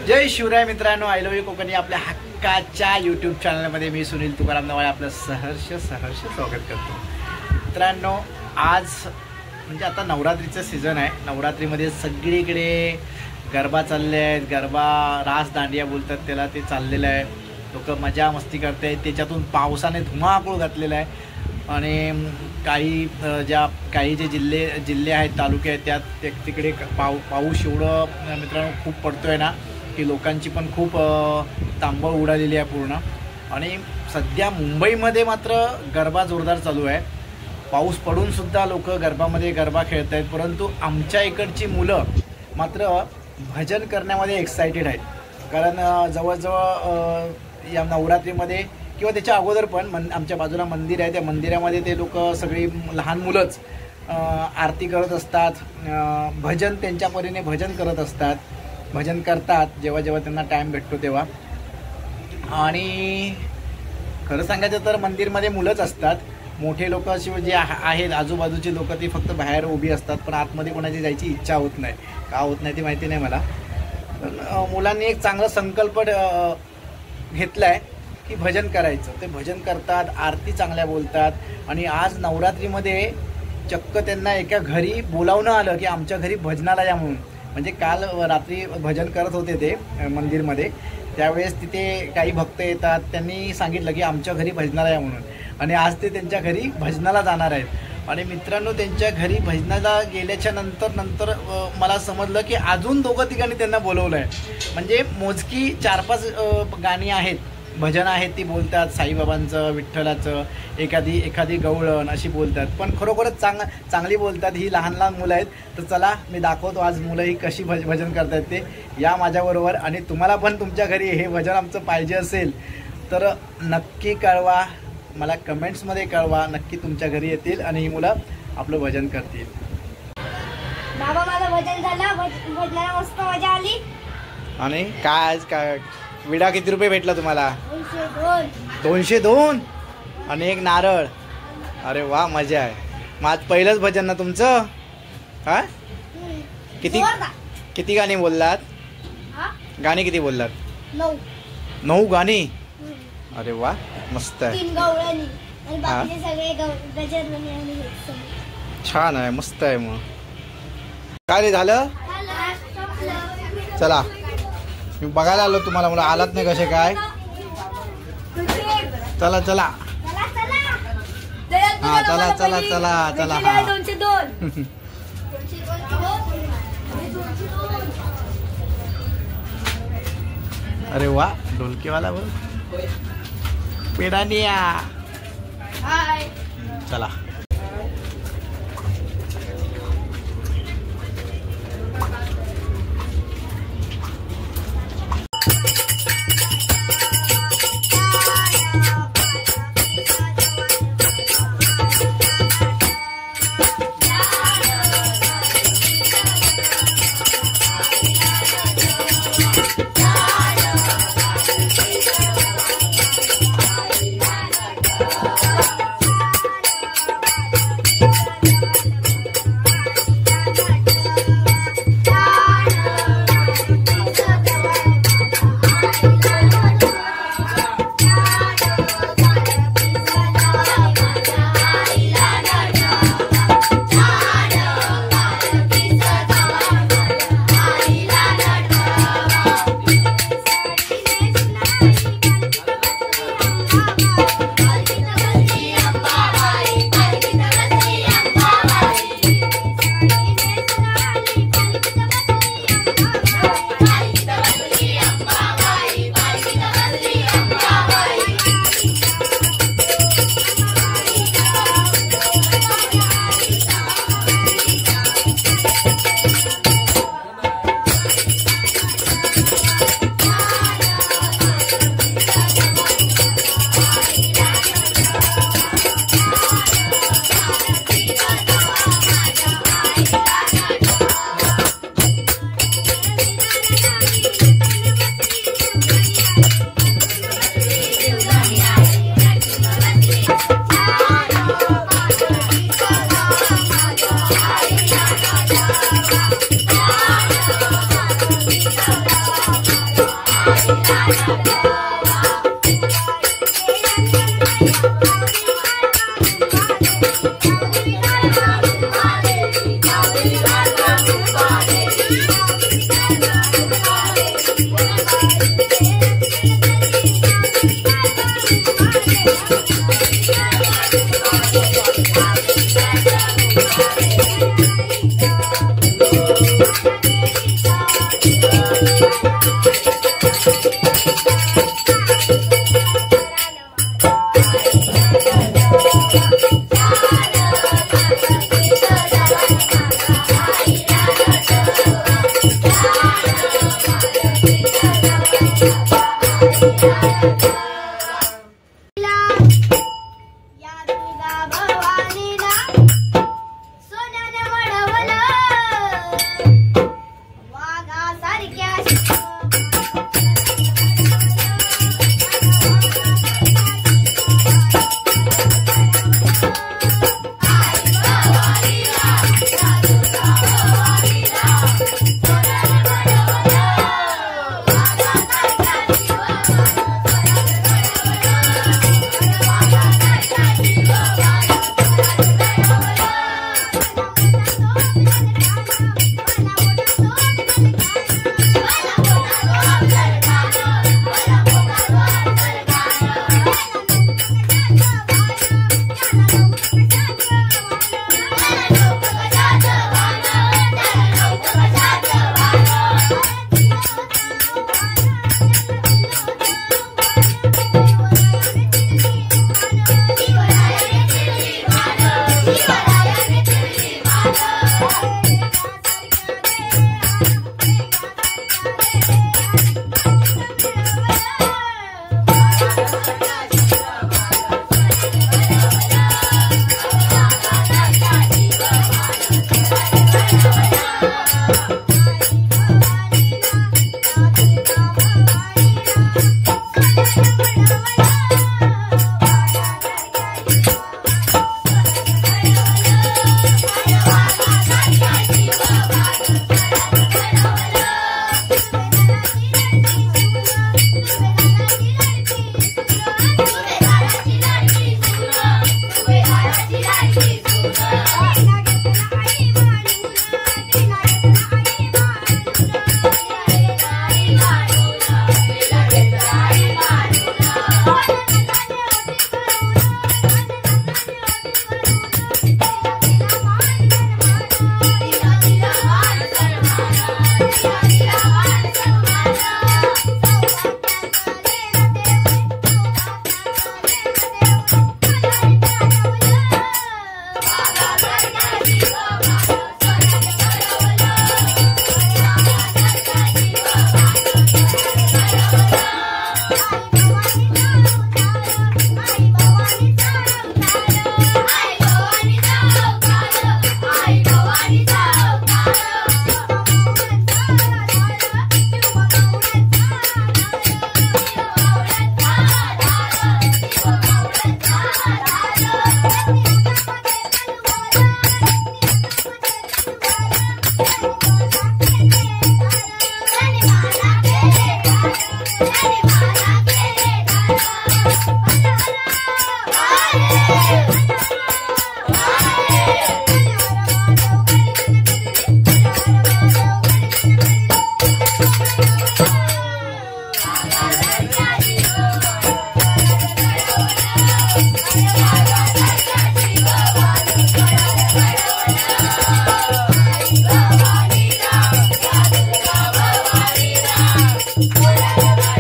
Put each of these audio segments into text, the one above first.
जय शिवराय मित्रांनो, I love you Konkani आपल्या हक्काच्या यूट्यूब चॅनलमध्ये मी सुनील तुकाराम नवाळे आपलं सहर्ष स्वागत करतो. मित्रांनो, आज म्हणजे आता नवरात्रीचं सीझन आहे. नवरात्रीमध्ये सगळीकडे गरबा चालले आहेत. गरबा रास दांडिया बोलतात त्याला, ते चाललेलं आहे. लोक मजा मस्ती करत आहेत. त्याच्यातून पावसाने धुमाकूळ घातलेला आहे. आणि काही जे जिल्हे आहेत, तालुके आहेत, त्यात तिकडे पाऊस एवढं मित्रांनो खूप पडतो आहे ना की लोकांची पण खूप तांबळ उडालेली आहे पूर्ण. आणि सध्या मुंबईमध्ये मात्र गरबा जोरदार चालू आहे. पाऊस पडूनसुद्धा लोक गरबामध्ये गरबा खेळत आहेत. परंतु आमच्या इकडची मुलं मात्र भजन करण्यामध्ये एक्सायटेड आहेत. कारण जवळजवळ या नवरात्रीमध्ये किंवा त्याच्या अगोदर पण आमच्या बाजूला मंदिर आहे. त्या मंदिरामध्ये ते लोक सगळी लहान मुलंच आरती करत असतात. भजन त्यांच्या परीने भजन करत असतात, भजन करतात जेव्हा जेव्हा त्यांना टाईम भेटतो तेव्हा. आणि खरं सांगायचं तर मंदिरमध्ये मुलंच असतात. मोठे लोक अशी जे आहेत आजूबाजूची लोक ती फक्त बाहेर उभी असतात, पण आतमध्ये कोणाची जायची इच्छा होत नाही. का होत नाही ती माहिती नाही मला. पण मुलांनी एक चांगला संकल्प घेतला आहे की भजन करायचं. ते भजन करतात, आरती चांगल्या बोलतात. आणि आज नवरात्रीमध्ये चक्क त्यांना एका घरी बोलावणं आलं की आमच्या घरी भजनाला या म्हणून. म्हणजे काल रात्री भजन करत होते ते मंदिरमध्ये, त्यावेळेस तिथे काही भक्त येतात. त्यांनी सांगितलं की आमच्या घरी भजनाला या म्हणून. आणि आज ते त्यांच्या घरी भजनाला जाणार आहेत. आणि मित्रांनो, त्यांच्या घरी भजनाला गेल्याच्या नंतर मला समजलं की अजून दोघं तिघांनी त्यांना बोलवलं आहे. म्हणजे मोजकी 4-5 गाणी आहेत, भजन आहेत, ती बोलतात. साईबाबांचं, विठ्ठलाचं, एखादी गवळण अशी बोलतात. पण खरोखरच चांगली बोलतात. ही लहान मुलं आहेत. तर चला मी दाखवतो आज मुलं ही कशी भजन करतात ते. या माझ्याबरोबर. आणि तुम्हाला पण तुमच्या घरी हे भजन आमचं पाहिजे असेल तर नक्की कळवा, मला कमेंट्समध्ये कळवा. नक्की तुमच्या घरी येतील आणि ही मुलं आपलं भजन करतील. बाबा माझं भजन झालं, भजनाला मस्त मजा आली. आणि काय आज काय विडा किती रुपये भेटला तुम्हाला? 202 आणि एक नारळ. अरे वा, मजा आहे. मग आज पहिलंच भजन ना तुमचं? हा, किती गाणी बोललात? गाणी किती बोललात? 9 गाणी. अरे वा, मस्त आहे. 3 गवळणी आणि बाकीचे सगळे गजर आणि छान आहे, मस्त आहे. मग काय रे झालं? चला मी बघायला आलो तुम्हाला, मला आलात नाही कसे काय. चला चला हा, चला चला चला चला. हा 202. अरे वा, ढोलकीवाला बघ, पेडानिया. चला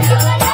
बोला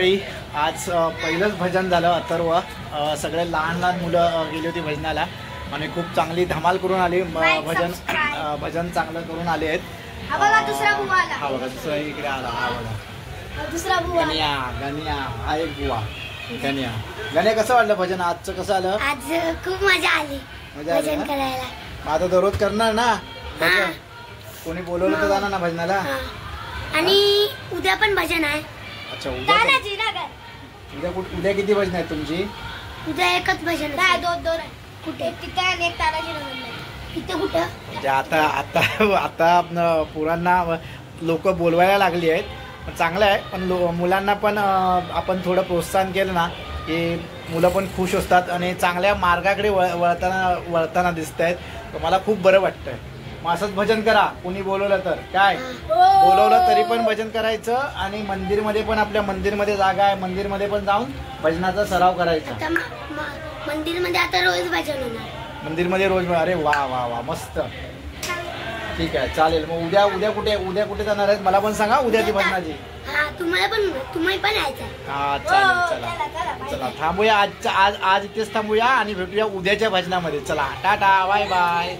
मंडळी आज पहिलंच भजन झालं अथर्व. सगळे लहान लहान मुलं गेली होती भजनाला आणि खूप चांगली धमाल करून आली. भजन चांगलं करून आले आहेत. हा बघा दुसरा बुवा आला. हा बघा दुसरा इकडे आला. हा बघा दुसरा बुवा गण्या. गण्या हा एक बुवा. गण्या गण्या कसं वाटलं भजन आजचं? कसं आलं? आज खूप मजा आली मजा आली भजन ना? करायला. मग आता दररोज करणार ना भजन? कोणी बोलवलं तर जाणार ना भजनाला? आणि उद्या पण भजन आहे. अच्छा उद्या उद्या किती भजन आहेत तुमची? उद्या एकच भजन आहे. दोन आहे. कुठे? तिथे आणि एक तानाजी नगर. तिथे कुठं? म्हणजे आता आता आता पोरांना लोक बोलवायला लागली आहेत. पण चांगलं आहे. पण मुलांना पण आपण थोडं प्रोत्साहन केलं ना की मुलं पण खुश असतात आणि चांगल्या मार्गाकडे वळताना दिसत आहेत. तर मला खूप बरं वाटतंय. मग असंच भजन करा. कोणी बोलवलं तर काय बोलवलं तरी पण भजन करायचं. आणि मंदिरमध्ये पण आपल्या मंदिरमध्ये जागा आहे. मंदिरमध्ये पण जाऊन भजनाचा सराव करायचा. मंदिरमध्ये आता रोज भजन होणार. मंदिरमध्ये रोज. अरे वा वा वा मस्त. ठीक आहे चालेल. मग उद्या कुठे जाणार आहेत मला पण सांगा उद्याची भजनाची. तुम्ही पण यायचं. हा चालेल. चला थांबूया आज इथेच थांबूया आणि भेटूया उद्याच्या भजनामध्ये. चला टाटा बाय बाय.